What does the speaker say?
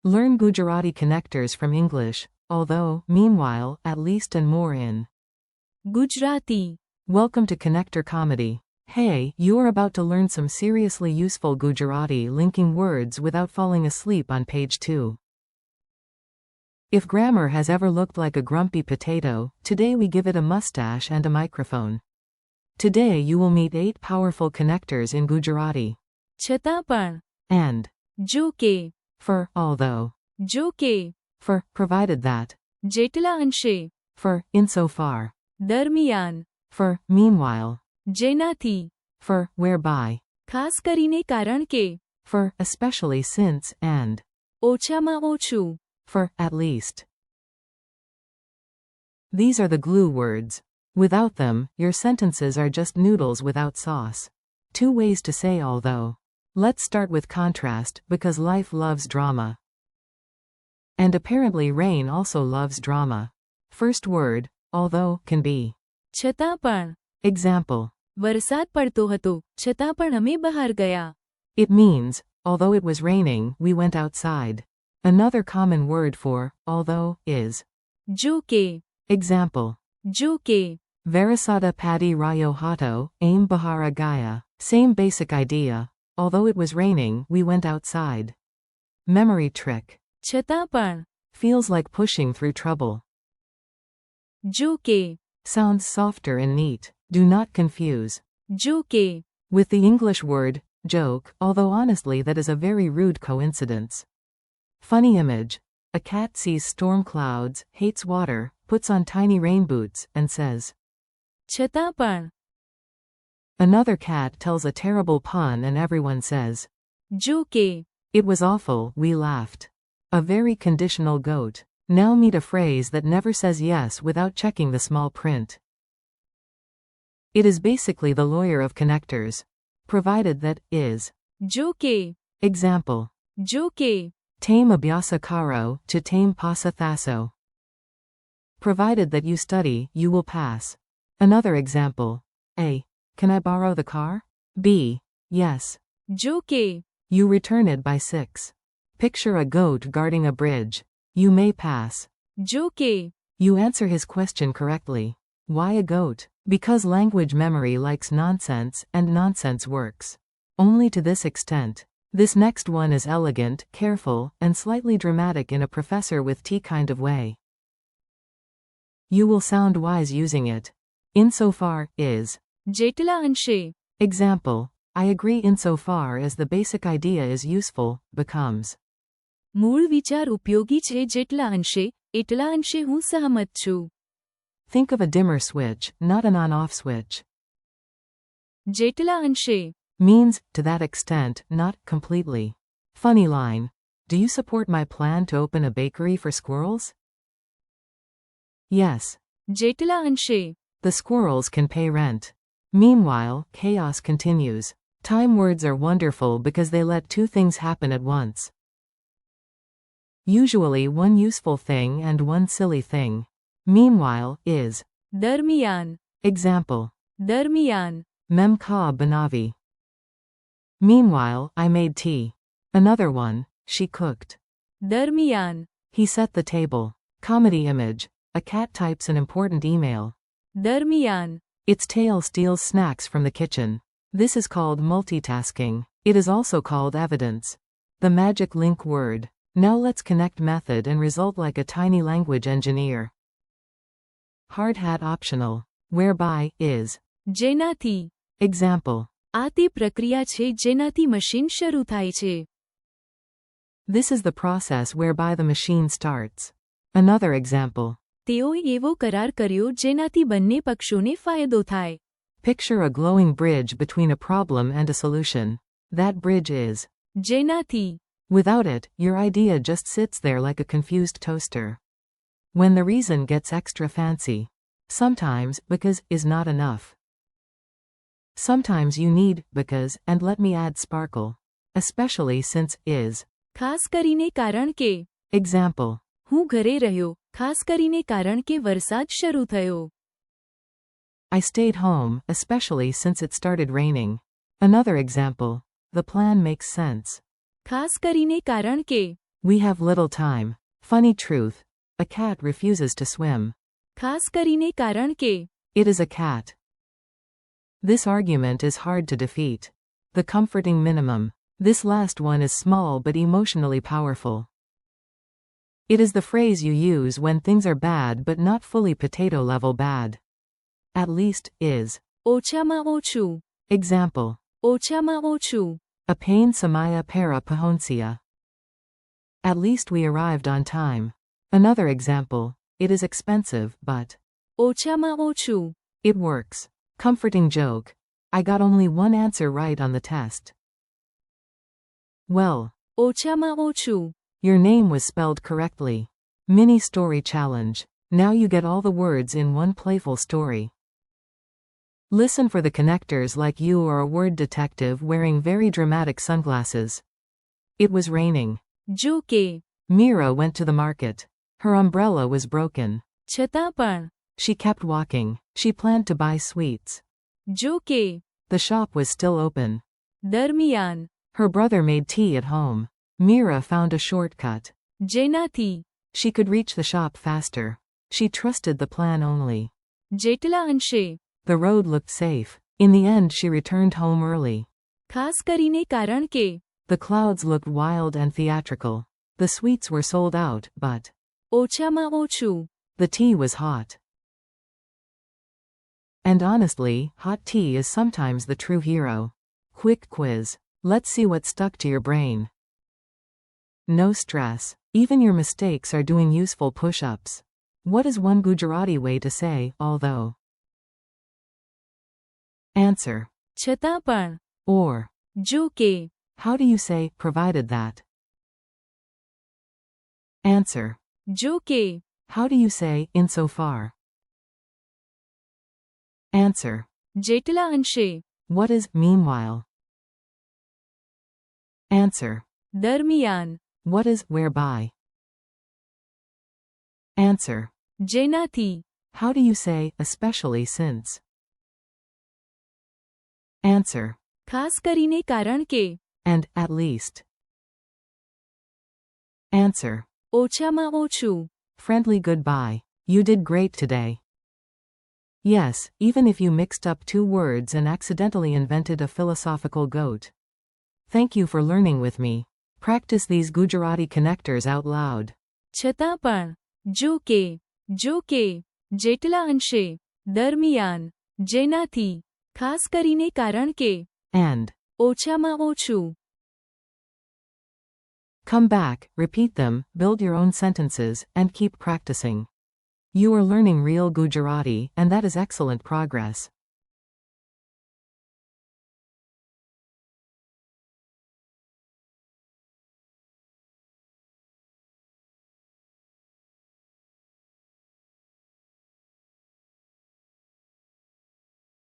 Learn Gujarati connectors from English, although, meanwhile, at least and more in Gujarati. Welcome to Connector Comedy. Hey, you are about to learn some seriously useful Gujarati linking words without falling asleep on page 2. If grammar has ever looked like a grumpy potato, today we give it a mustache and a microphone. Today you will meet 8 powerful connectors in Gujarati. છતાં પણ. And. જો કે. For, although. જો કે. For, provided that. જેટલા અંશે. For, insofar. દરમિયાન. For, meanwhile. જેનાથી. For, whereby. ખાસ કરીને કારણ કે. For, especially since, and. ઓછામાં ઓછું. For, at least. These are the glue words. Without them, your sentences are just noodles without sauce. 2 ways to say although. Let's start with contrast, because life loves drama. And apparently rain also loves drama. First word, although, can be. છતાં પણ. Example. વરસાદ પડતો હતો, છતાં પણ અમે બહાર ગયા. It means, although it was raining, we went outside. Another common word for, although, is. જો કે. Example. જો કે. Varasada padi rayo hato, aim bahara gaya. Same basic idea. Although it was raining, we went outside. Memory trick. છતાં પણ. Feels like pushing through trouble. જો કે. Sounds softer and neat. Do not confuse. જો કે. With the English word, joke, although honestly that is a very rude coincidence. Funny image. A cat sees storm clouds, hates water, puts on tiny rain boots, and says. છતાં પણ. Another cat tells a terrible pun and everyone says. જો કે. It was awful, we laughed. A very conditional goat. Now meet a phrase that never says yes without checking the small print. It is basically the lawyer of connectors. Provided that, is. જો કે. Example. જો કે. Tame abhyasa karo, to tame pasa thaso. Provided that you study, you will pass. Another example. A. Can I borrow the car? B. Yes. જો કે. You return it by 6. Picture a goat guarding a bridge. You may pass. જો કે. You answer his question correctly. Why a goat? Because language memory likes nonsense, and nonsense works. Only to this extent. This next one is elegant, careful, and slightly dramatic in a professor with tea kind of way. You will sound wise using it. Insofar, is. જેટલા અંશે. Example. I agree insofar as the basic idea is useful, becomes. મૂળ વિચાર ઉપયોગી છે જેટલા અંશે, એટલા અંશે હું સહમત છું. Think of a dimmer switch, not an on-off switch. જેટલા અંશે. Means, to that extent, not completely. Funny line. Do you support my plan to open a bakery for squirrels? Yes. જેટલા અંશે. The squirrels can pay rent. Meanwhile, chaos continues. Time words are wonderful because they let 2 things happen at once. Usually 1 useful thing and 1 silly thing. Meanwhile, is. દરમિયાન. Example. દરમિયાન. Mem ka banavi. Meanwhile, I made tea. Another one. She cooked. દરમિયાન. He set the table. Comedy image. A cat types an important email. દરમિયાન. Its tail steals snacks from the kitchen. This is called multitasking. It is also called evidence. The magic link word. Now let's connect method and result like a tiny language engineer. Hard hat optional. Whereby, is. જેનાથી. Example. આ તે પ્રક્રિયા છે જેનાથી machine શરૂ થાય છે. This is the process whereby the machine starts. Another example. તેઓએ એવો કરાર કર્યો જેનાથી બંને પક્ષોને ફાયદો થાય. Picture a glowing bridge between a problem and a solution. That bridge is. જેનાથી. Without it, your idea just sits there like a confused toaster. When the reason gets extra fancy. Sometimes, because, is not enough. Sometimes you need, because, and let me add sparkle. Especially since, is. ખાસ કરીને કારણ કે. Example. હું ઘરે રહ્યો, ખાસ કરીને કારણ કે વરસાદ શરૂ થયો. I stayed home, especially since it started raining. Another example. The plan makes sense. ખાસ કરીને કારણ કે. We have little time. Funny truth. A cat refuses to swim. ખાસ કરીને કારણ કે It is a cat. This argument is hard to defeat. The comforting minimum. This last one is small but emotionally powerful. It is the phrase you use when things are bad but not fully potato level bad. At least, is. ઓછામાં ઓછું. Example. ઓછામાં ઓછું. A pain samaya para pahoncia. At least we arrived on time. Another example. It is expensive, but. ઓછામાં ઓછું. It works. Comforting joke. I got only one answer right on the test. Well. ઓછામાં ઓછું. Your name was spelled correctly. Mini story challenge. Now you get all the words in one playful story. Listen for the connectors like you are a word detective wearing very dramatic sunglasses. It was raining. જો કે Mira went to the market. Her umbrella was broken. છતાં પણ She kept walking. She planned to buy sweets. જો કે The shop was still open. દરમિયાન Her brother made tea at home. Mira found a shortcut. જેનાથી She could reach the shop faster. She trusted the plan only. જેટલા અંશે The road looked safe. In the end she returned home early. ખાસ કરીને કારણ કે The clouds looked wild and theatrical. The sweets were sold out, but ઓછામાં ઓછું. the tea was hot. And honestly, hot tea is sometimes the true hero. Quick quiz. Let's see what stuck to your brain. No stress. Even your mistakes are doing useful push-ups. What is one Gujarati way to say, although? Answer. છતાં પણ Or. જો કે How do you say, provided that? Answer. જો કે How do you say, insofar? Answer. જેટલા અંશે What is, meanwhile? Answer. દરમિયાન What is, whereby? Answer. જેનાથી How do you say, especially since? Answer. ખાસ કરીને કારણ કે And, at least. Answer. ઓછામાં ઓછું. Friendly goodbye. You did great today. Yes, even if you mixed up two words and accidentally invented a philosophical goat. Thank you for learning with me. Practice these Gujarati connectors out loud. છતાં પણ જો કે જેટલા અંશે દરમિયાન જેનાથી ખાસ કરીને કારણ કે And. ઓછામાં ઓછું. Come back, repeat them, build your own sentences, and keep practicing. You are learning real Gujarati, and that is excellent progress.